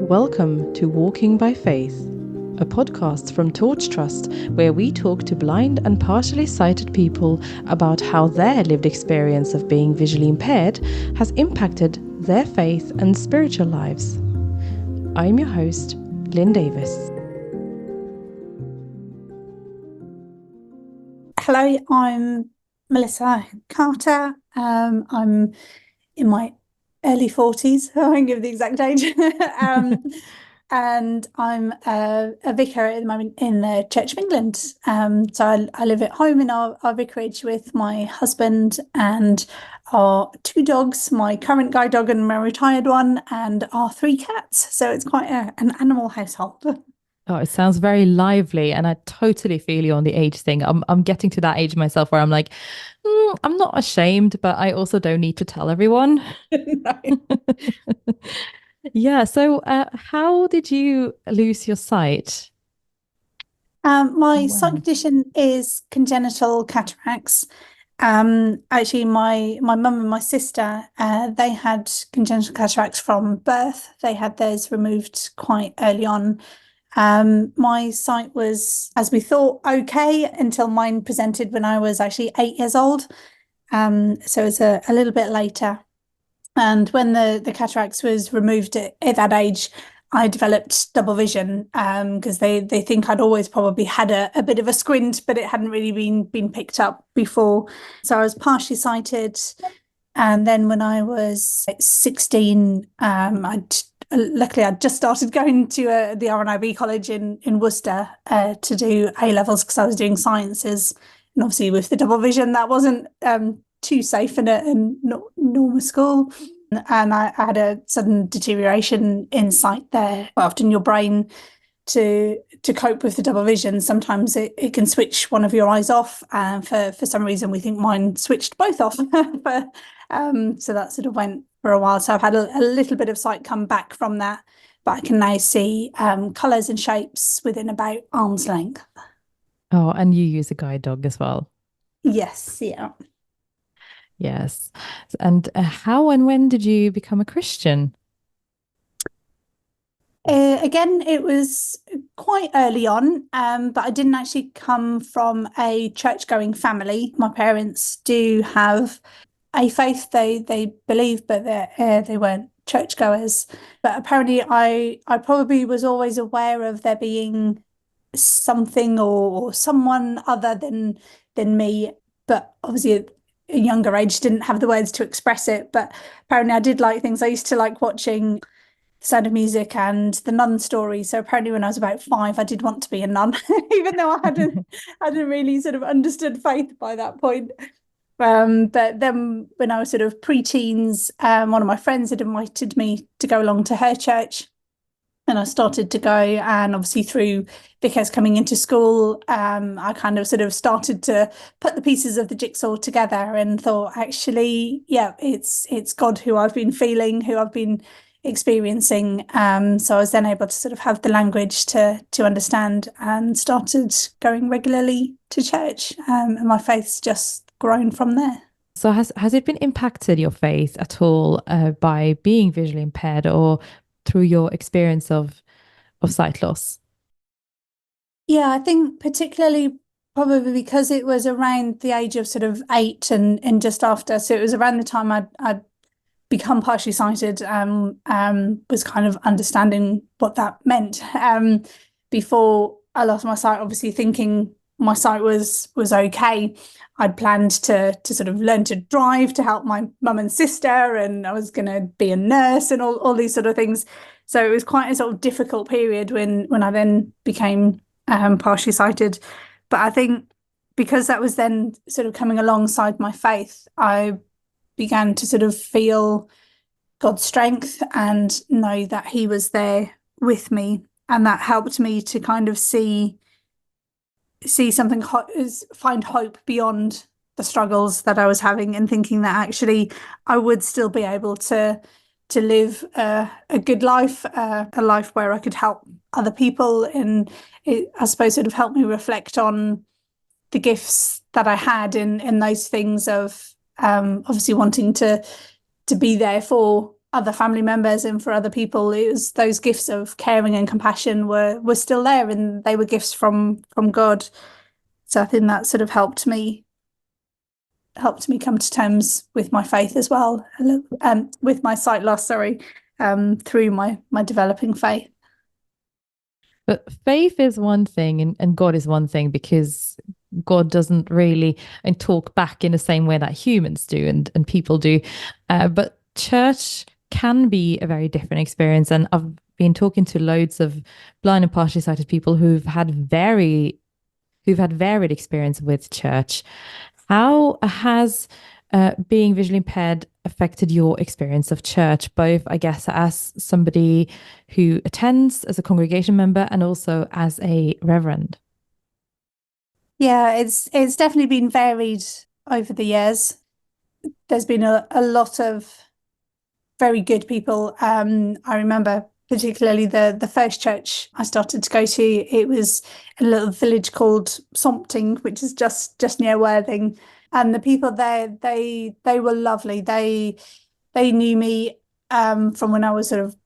Welcome to Walking by Faith, a podcast from Torch Trust where we talk to blind and partially sighted people about how their lived experience of being visually impaired has impacted their faith and spiritual lives. I'm your host, Lynn Davis. Hello, I'm Melissa Carter. I'm in my early 40s. I won't give the exact age. And I'm a vicar at the moment in the Church of England. So I live at home in our vicarage with my husband and our two dogs, my current guide dog and my retired one, and our three cats. So it's quite an animal household. Oh, it sounds very lively, and I totally feel you on the age thing. I'm getting to that age myself where I'm like, I'm not ashamed, but I also don't need to tell everyone. No. Yeah. So, how did you lose your sight? My sight When? condition is congenital cataracts. Actually, my mum and my sister, they had congenital cataracts from birth. They had theirs removed quite early on. My sight was, as we thought, okay until mine presented when I was actually 8 years old. So it's a little bit later. And when the cataracts was removed at that age, I developed double vision because they think I'd always probably had a bit of a squint, but it hadn't really been picked up before. So I was partially sighted. And then when I was 16, luckily I'd just started going to the RNIB college in Worcester to do A levels because I was doing sciences. And obviously with the double vision, that wasn't too safe in a normal school. And I had a sudden deterioration in sight there. Often your brain, to cope with the double vision, sometimes it can switch one of your eyes off. For some reason, we think mine switched both off. So that sort of went for a while. So I've had a little bit of sight come back from that, but I can now see colours and shapes within about arm's length. Oh, and you use a guide dog as well. Yes, yeah. Yes. And how and when did you become a Christian? Again, it was quite early on, but I didn't actually come from a church-going family. My parents do have a faith they believe, but they weren't churchgoers. But apparently, I probably was always aware of there being something or someone other than me. But obviously, at a younger age, didn't have the words to express it. But apparently, I did like things. I used to like watching Sound of Music and the Nun story. So apparently when I was about 5, I did want to be a nun, even though I hadn't really sort of understood faith by that point. But then when I was sort of pre-teens, one of my friends had invited me to go along to her church. And I started to go, and obviously through Vickers coming into school, I kind of sort of started to put the pieces of the jigsaw together and thought, actually, yeah, it's God who I've been feeling, who I've been experiencing. So I was then able to sort of have the language to understand and started going regularly to church. And my faith's just grown from there. So has it been impacted your faith at all by being visually impaired or through your experience of sight loss? Yeah, I think particularly probably because it was around the age of sort of 8 and just after. So it was around the time I'd become partially sighted, was kind of understanding what that meant. Before I lost my sight, obviously thinking my sight was okay. I'd planned to sort of learn to drive to help my mum and sister, and I was going to be a nurse and all these sort of things. So it was quite a sort of difficult period when I then became partially sighted. But I think because that was then sort of coming alongside my faith, I began to sort of feel God's strength and know that He was there with me, and that helped me to kind of see something, find hope beyond the struggles that I was having, and thinking that actually I would still be able to live a good life, a life where I could help other people, and it, I suppose, sort of helped me reflect on the gifts that I had in those things of obviously wanting to be there for other family members and for other people, it was those gifts of caring and compassion were still there, and they were gifts from God. So I think that sort of helped me come to terms with my faith as well, with my sight loss, through my developing faith. But faith is one thing and God is one thing, because God doesn't really and talk back in the same way that humans do and people do. But church can be a very different experience. And I've been talking to loads of blind and partially sighted people who've had varied experience with church. How has being visually impaired affected your experience of church, both, I guess, as somebody who attends, as a congregation member, and also as a reverend? Yeah, it's definitely been varied over the years. There's been a lot of very good people. I remember particularly the first church I started to go to. It was a little village called Sompting, which is just near Worthing. And the people there, they were lovely. They knew me from when I was sort of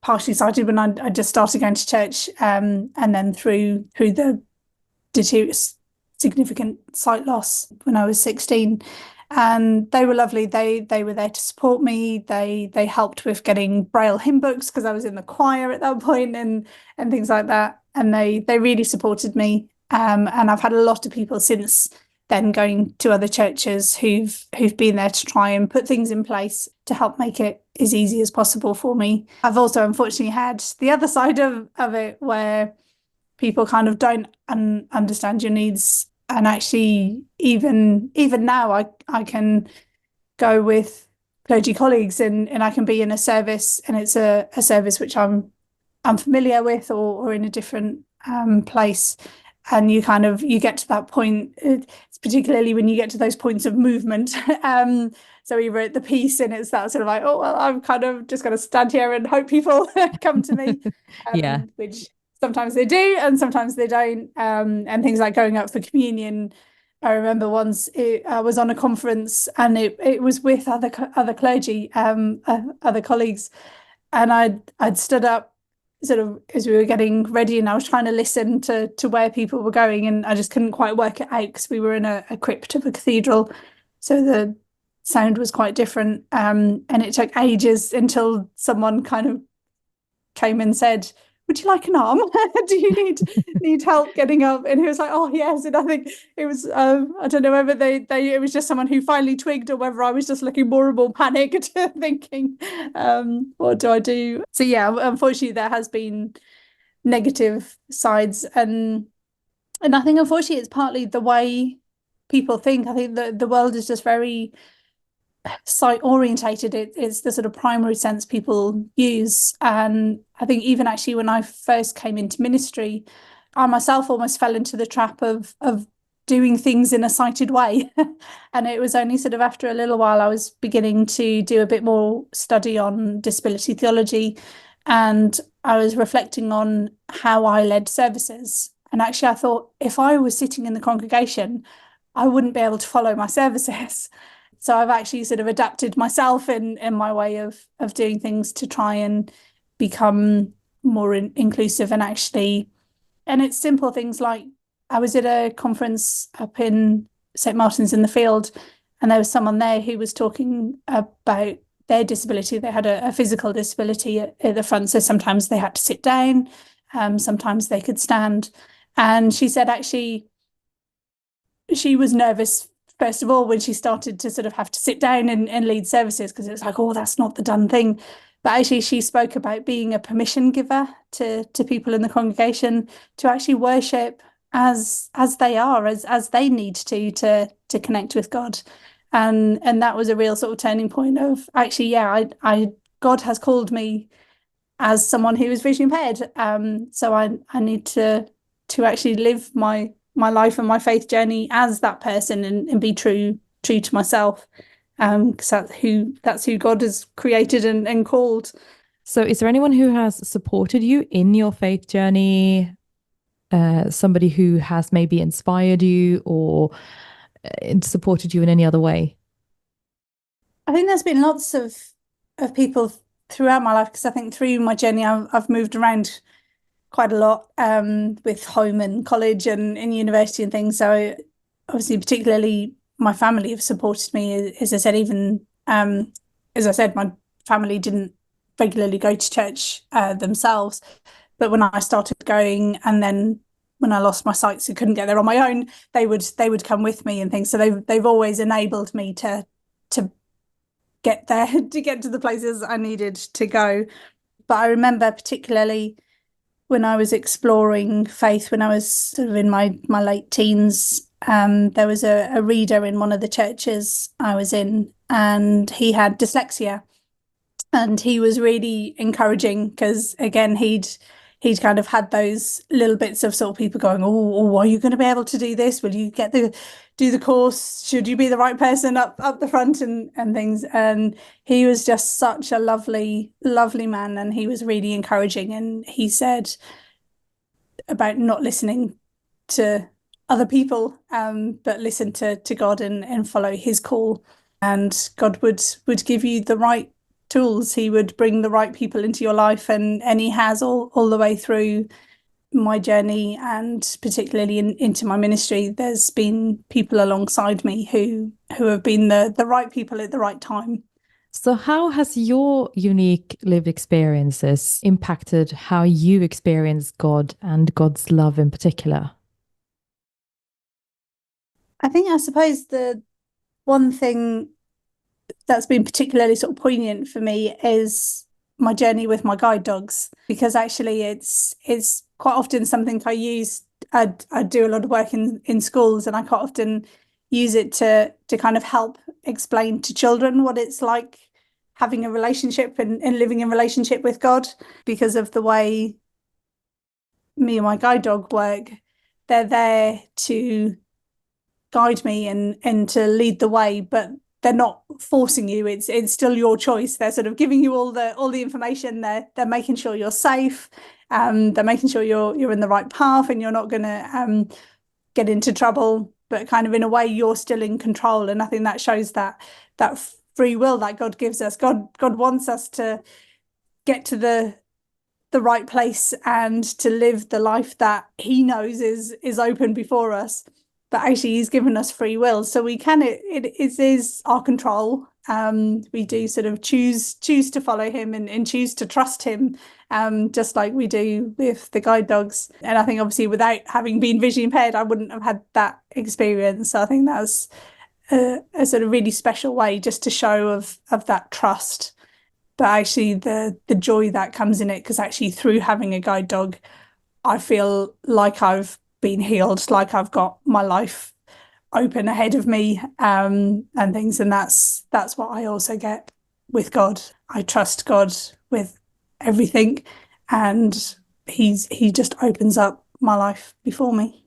partially sighted, when I just started going to church, and then through the significant sight loss when I was 16. And they were lovely. They were there to support me. They helped with getting Braille hymn books, because I was in the choir at that point, and things like that. And they really supported me. And I've had a lot of people since then going to other churches who've been there to try and put things in place to help make it as easy as possible for me. I've also unfortunately had the other side of it, where people kind of don't understand your needs. And actually, even now, I can go with clergy colleagues, and I can be in a service, and it's a service which I'm familiar with, or in a different place. And you get to that point. It's particularly when you get to those points of movement. So either at the piece, and it's that sort of like, oh, well, I'm kind of just going to stand here and hope people come to me. Yeah. Which sometimes they do, and sometimes they don't. And things like going up for communion. I remember once I was on a conference, and it was with other clergy, other colleagues, and I'd stood up sort of as we were getting ready, and I was trying to listen to where people were going, and I just couldn't quite work it out, because we were in a crypt of a cathedral, so the sound was quite different. And it took ages until someone kind of came and said, would you like an arm? Do you need help getting up? And he was like, oh yes. And I think it was I don't know whether it was just someone who finally twigged, or whether I was just looking more and more panicked, thinking, what do I do? So yeah, unfortunately there has been negative sides, and I think unfortunately it's partly the way people think. I think that the world is just very sight orientated. It's the sort of primary sense people use. And I think even actually when I first came into ministry, I myself almost fell into the trap of doing things in a sighted way. And it was only sort of after a little while I was beginning to do a bit more study on disability theology, and I was reflecting on how I led services. And actually I thought, if I was sitting in the congregation, I wouldn't be able to follow my services. So I've actually sort of adapted myself in my way of doing things to try and become more inclusive. And actually, and it's simple things like, I was at a conference up in St. Martin's in the Field, and there was someone there who was talking about their disability. They had a physical disability at the front, so sometimes they had to sit down, sometimes they could stand. And she said actually she was nervous, first of all, when she started to sort of have to sit down and lead services, because it was like, oh, that's not the done thing. But actually she spoke about being a permission giver to people in the congregation to actually worship as they are, as they need to connect with God. And that was a real sort of turning point of actually, yeah, I God has called me as someone who is visually impaired. So I need to actually live my life and my faith journey as that person, and be true to myself, because that's who God has created and called. So is there anyone who has supported you in your faith journey? Somebody who has maybe inspired you or supported you in any other way? I think there's been lots of people throughout my life, because I think through my journey I've moved around quite a lot, with home and college and university and things. So obviously, particularly my family have supported me. As I said, even as I said, my family didn't regularly go to church themselves, but when I started going, and then when I lost my sight, so couldn't get there on my own, they would come with me and things. So they've always enabled me to get there, to get to the places I needed to go. But I remember particularly when I was exploring faith, when I was sort of in my late teens, there was a reader in one of the churches I was in, and he had dyslexia. And he was really encouraging because, again, he'd kind of had those little bits of sort of people going, oh, are you going to be able to do this? Will you do the course? Should you be the right person up the front and things? And he was just such a lovely, lovely man, and he was really encouraging. And he said about not listening to other people, but listen to God and follow his call. And God would give you the right tools. He would bring the right people into your life, and he has all the way through my journey, and particularly into my ministry. There's been people alongside me who have been the right people at the right time. So how has your unique lived experiences impacted how you experience God and God's love in particular? I suppose the one thing that's been particularly sort of poignant for me is my journey with my guide dogs, because actually it's quite often something I use. I do a lot of work in schools, and I quite often use it to kind of help explain to children what it's like having a relationship and living in relationship with God, because of the way me and my guide dog work. They're there to guide me and to lead the way, but they're not forcing you. It's still your choice. They're sort of giving you all the information. They're making sure you're safe. They're making sure you're in the right path and you're not going to get into trouble. But kind of in a way, you're still in control. And I think that shows that free will that God gives us. God wants us to get to the right place and to live the life that He knows is open before us. But actually, He's given us free will, so we can. It is our control. We do sort of choose to follow Him and choose to trust Him, just like we do with the guide dogs. And I think obviously, without having been visually impaired, I wouldn't have had that experience. So I think that's a sort of really special way just to show of that trust. But actually, the joy that comes in it, because actually through having a guide dog, I feel like I've been healed, like I've got my life open ahead of me, and things. And that's what I also get with God. I trust God with everything, and he just opens up my life before me.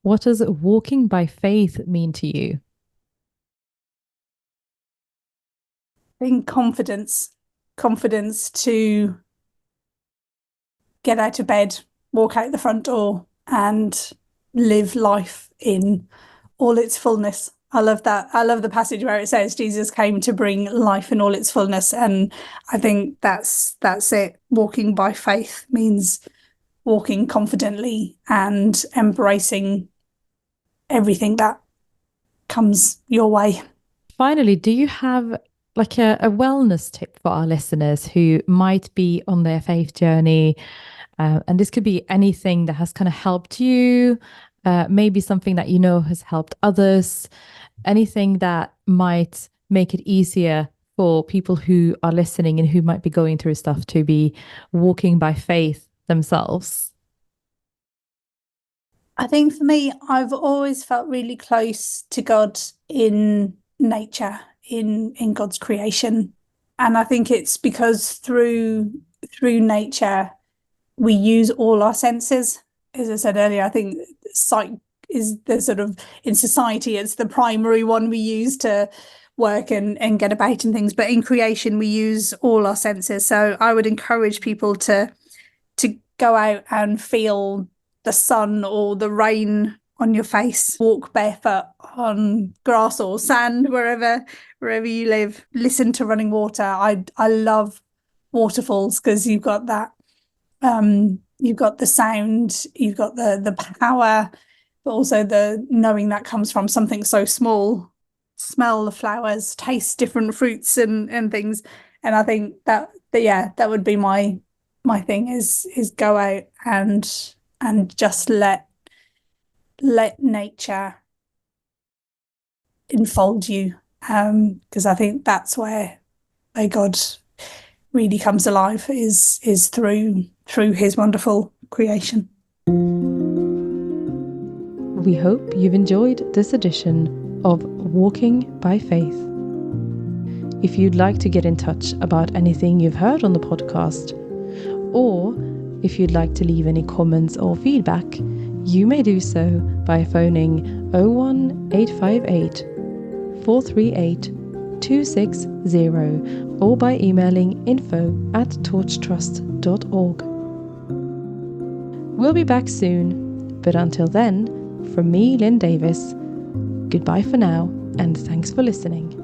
What does walking by faith mean to you? I think confidence to get out of bed, walk out the front door, and live life in all its fullness. I love that. I love the passage where it says Jesus came to bring life in all its fullness. And I think that's it. Walking by faith means walking confidently and embracing everything that comes your way. Finally, do you have like a wellness tip for our listeners who might be on their faith journey? And this could be anything that has kind of helped you, maybe something that you know has helped others, anything that might make it easier for people who are listening and who might be going through stuff to be walking by faith themselves. I think for me, I've always felt really close to God in nature, in God's creation. And I think it's because through nature, we use all our senses. As I said earlier, I think sight is the sort of, in society, it's the primary one we use to work and get about and things. But in creation, we use all our senses. So I would encourage people to go out and feel the sun or the rain on your face, walk barefoot on grass or sand, wherever you live, listen to running water. I love waterfalls because you've got that, you've got the sound, you've got the power, but also the knowing that comes from something so small. Smell the flowers, taste different fruits and things. And I think that would be my thing is go out and just let nature enfold you, because I think that's where God really comes alive, is through his wonderful creation. We hope you've enjoyed this edition of Walking by Faith. If you'd like to get in touch about anything you've heard on the podcast, or if you'd like to leave any comments or feedback, you may do so by phoning 01858 438 260 or by emailing info@torchtrust.org. We'll be back soon, but until then, from me, Lynn Davis, goodbye for now, and thanks for listening.